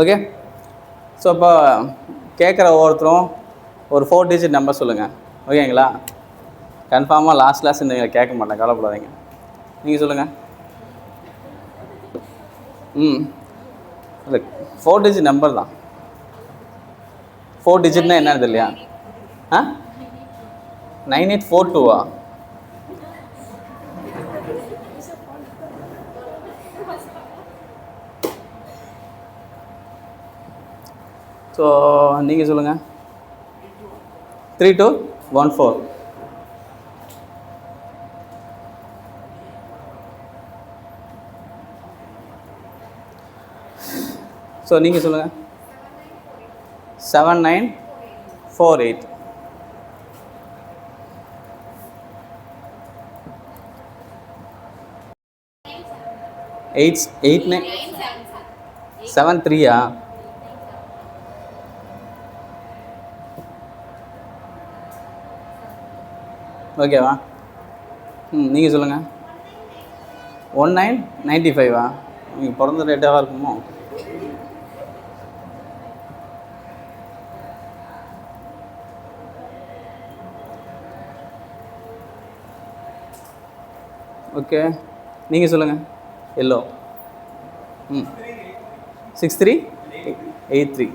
Okay. So இப்போ கேட்குற ஒவ்வொருத்தரும் ஒரு 4 டிஜிட் நம்பர் சொல்லுங்கள். ஓகேங்களா? கன்ஃபார்மாக லாஸ்ட் இந்த கேட்க மாட்டேன், கவலைப்படாதீங்க. நீங்கள் சொல்லுங்கள். இல்லை 4 டிஜிட் நம்பர் தான். 4 டிஜிட்னா என்னது இல்லையா? 9842 ஸோ நீங்கள் சொல்லுங்கள். 3214. ஸோ நீங்கள் சொல்லுங்கள். 7948. எயிட் 73 ஓகேவா? நீங்கள் சொல்லுங்கள். 1995 நீங்கள் பிறந்த ரேட்டாக இருக்குமோ? ஓகே, நீங்கள் சொல்லுங்கள். எல்லோ 6383.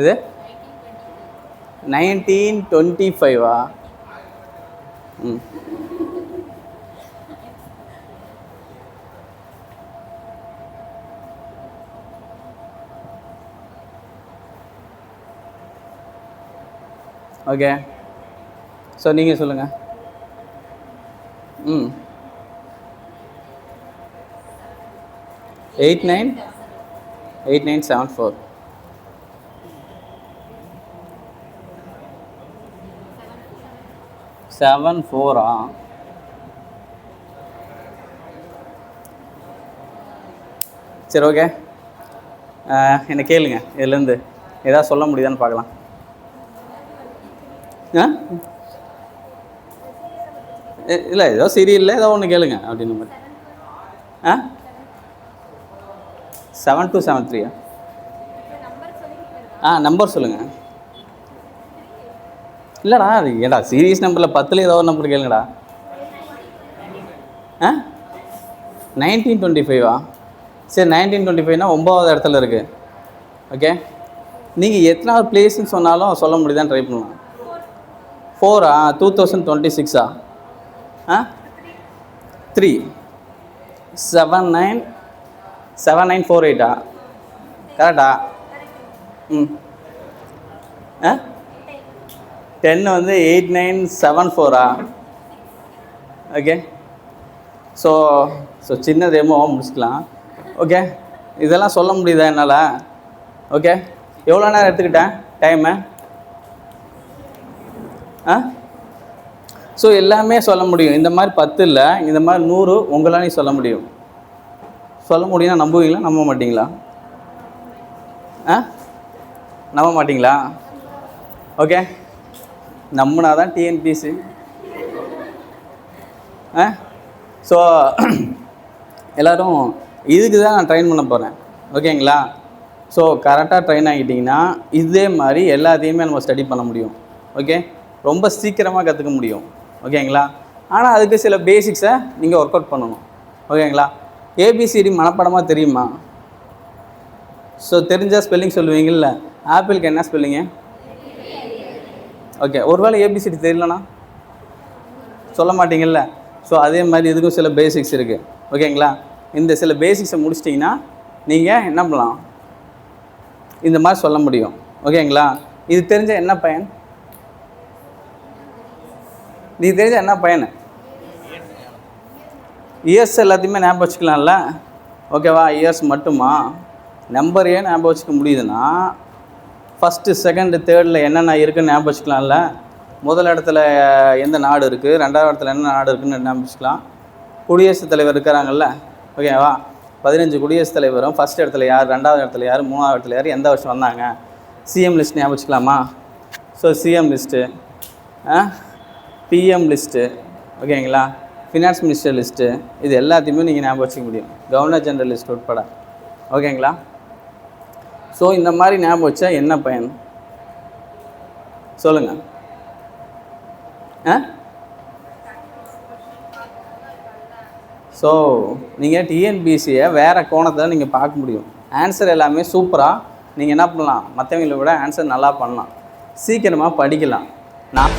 இது 1925 ஓகே. ஸோ நீங்கள் சொல்லுங்கள். 8974. செவன் ஃபோரா? சரி, ஓகே. என்ன கேளுங்க. இதுலேருந்து ஏதாவது சொல்ல முடியுதான்னு பார்க்கலாம். இல்லை, ஏதோ சீரியலில் ஏதோ ஒன்று கேளுங்க அப்படின்னு மாதிரி. 7273. நம்பர் சொல்லுங்கள். இல்லைடா, ஏடா சீரியஸ் நம்பரில் 10ல் ஏதோ ஒரு நம்பர் கேளுங்கடா. 1925. சரி, 1925னா 9வது இடத்துல இருக்குது. ஓகே, நீங்கள் எத்தனாவது பிளேஸ்ன்னு சொன்னாலும் சொல்ல முடியுதான்னு ட்ரை பண்ணலாம். 4 2026 3 7948 கரெக்டா? 10 வந்து 8974. ஓகே. ஸோ சின்ன டெமோ முடிச்சுக்கலாம். ஓகே, இதெல்லாம் சொல்ல முடியுதா என்னால்? ஓகே, எவ்வளோ நேரம் எடுத்துக்கிட்டேன் டைமு? ஸோ எல்லாமே சொல்ல முடியும். இந்த மாதிரி 10 இல்லை, இந்த மாதிரி 100 உங்களாலையும் சொல்ல முடியும். சொல்ல முடியும்னா நம்புவீங்களா, நம்ப மாட்டிங்களா? நம்ப மாட்டிங்களா? ஓகே, நம்பினா தான் டிஎன்பிசி. ஸோ எல்லோரும் இதுக்கு தான் நான் ட்ரெயின் பண்ண போகிறேன். ஓகேங்களா? ஸோ கரெக்டாக ட்ரெயின் ஆகிட்டிங்கன்னா இதே மாதிரி எல்லாத்தையுமே நம்ம ஸ்டடி பண்ண முடியும். ஓகே, ரொம்ப சீக்கிரமாக கற்றுக்க முடியும். ஓகேங்களா? ஆனால் அதுக்கு சில பேசிக்ஸை நீங்கள் ஒர்க் அவுட் பண்ணணும். ஓகேங்களா? ஏபிசிடி மனப்பாடமாக தெரியுமா? ஸோ தெரிஞ்சால் ஸ்பெல்லிங் சொல்லுவீங்கள்ல. ஆப்பிளுக்கு என்ன ஸ்பெல்லிங்கு? ஓகே, ஒருவேளை ஏபிசிடி தெரியலனா சொல்ல மாட்டிங்கள்ல. ஸோ அதே மாதிரி இதுக்கும் சில பேசிக்ஸ் இருக்குது. ஓகேங்களா? இந்த சில பேசிக்ஸை முடிச்சிட்டிங்கன்னா நீங்கள் என்ன பண்ணலாம், இந்த மாதிரி சொல்ல முடியும். ஓகேங்களா? இது தெரிஞ்ச என்ன பயன்? இது தெரிஞ்ச என்ன பயன்? இயர்ஸ் எல்லாத்தையுமே ஞாபகம் வச்சுக்கலாம்ல. ஓகேவா? இயர்ஸ் மட்டுமா? நம்பரையே ஞாபகம் வச்சுக்க முடியுதுன்னா ஃபஸ்ட்டு செகண்டு தேர்டில் என்னென்ன இருக்குதுன்னு ஞாபகம் வச்சுக்கலாம்ல. முதல் இடத்துல எந்த நாடு இருக்குது, ரெண்டாவது இடத்துல என்ன நாடு இருக்குதுன்னு ஞாபகம் வச்சுக்கலாம். குடியரசுத் தலைவர் இருக்கிறாங்கல்ல. ஓகேவா? 15 குடியரசுத் தலைவரும் ஃபஸ்ட் இடத்துல யார், ரெண்டாவது இடத்துல யார், மூணாவது இடத்துல யார், எந்த வருஷம் வந்தாங்க, சிஎம் லிஸ்ட் ஞாபகம் வச்சுக்கலாமா? So CM list, PM list, ஓகேங்களா, ஃபினான்ஸ் மினிஸ்டர் லிஸ்ட்டு, இது எல்லாத்தையுமே நீங்கள் ஞாபகம் வச்சுக்க முடியும், கவர்னர் ஜெனரல் லிஸ்ட் உட்பட. ஓகேங்களா? ஸோ இந்த மாதிரி ஞாபகம் வச்சா என்ன பயன் சொல்லுங்கள்? ஸோ நீங்கள் டிஎன்பிசியை வேறு கோணத்தில் நீங்கள் பார்க்க முடியும். ஆன்சர் எல்லாமே சூப்பராக நீங்கள் என்ன பண்ணலாம், மற்றவங்களை விட ஆன்சர் நல்லா பண்ணலாம், சீக்கிரமாக படிக்கலாம். நான்